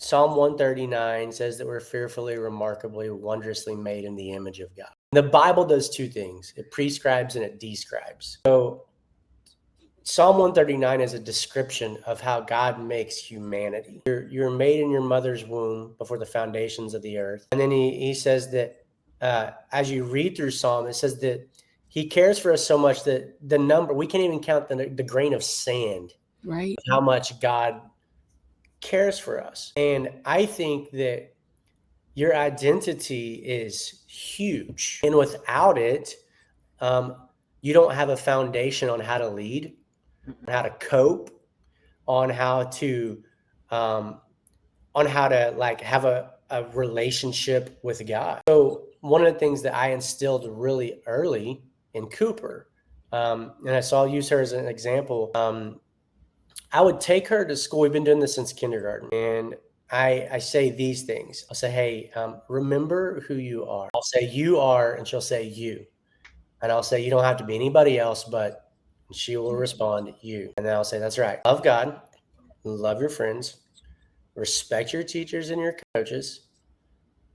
Psalm 139 says that we're fearfully, remarkably, wondrously made in the image of God. The Bible does two things. It prescribes and it describes. So Psalm 139 is a description of how God makes humanity. You're made in your mother's womb before the foundations of the earth. And then he says that as you read through Psalm, it says that he cares for us so much that the number, we can't even count the grain of sand, Right. how much God cares for us. And I think that your identity is huge. And without it, you don't have a foundation on how to lead, on how to cope, on how to like have a relationship with God. So one of the things that I instilled really early in Cooper, and so I'll use her as an example. I would take her to school. We've been doing this since kindergarten, and I say these things. I'll say, hey, remember who you are. I'll say you are, and she'll say you. And I'll say, you don't have to be anybody else, but she will respond, you. And then I'll say, that's right. Love God, love your friends, respect your teachers and your coaches,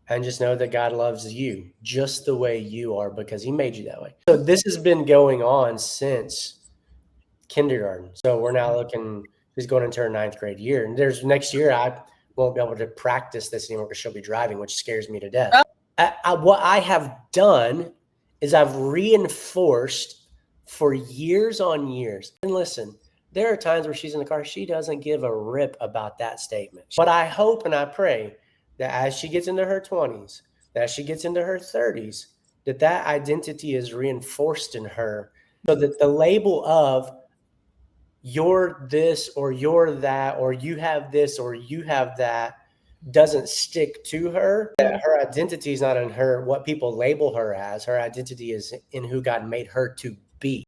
and just know that God loves you just the way you are because he made you that way. So this has been going on since kindergarten. So we're now looking, she's going into her 9th grade year. And there's next year, I won't be able to practice this anymore because she'll be driving, which scares me to death. What I have done is I've reinforced for years on years. And listen, there are times where she's in the car, she doesn't give a rip about that statement. But I hope and I pray that as she gets into her 20s, that as she gets into her 30s, that identity is reinforced in her so that the label of you're this or you're that or you have this or you have that doesn't stick to her. That her identity is not in her, what people label her as. Her identity is in who God made her to be.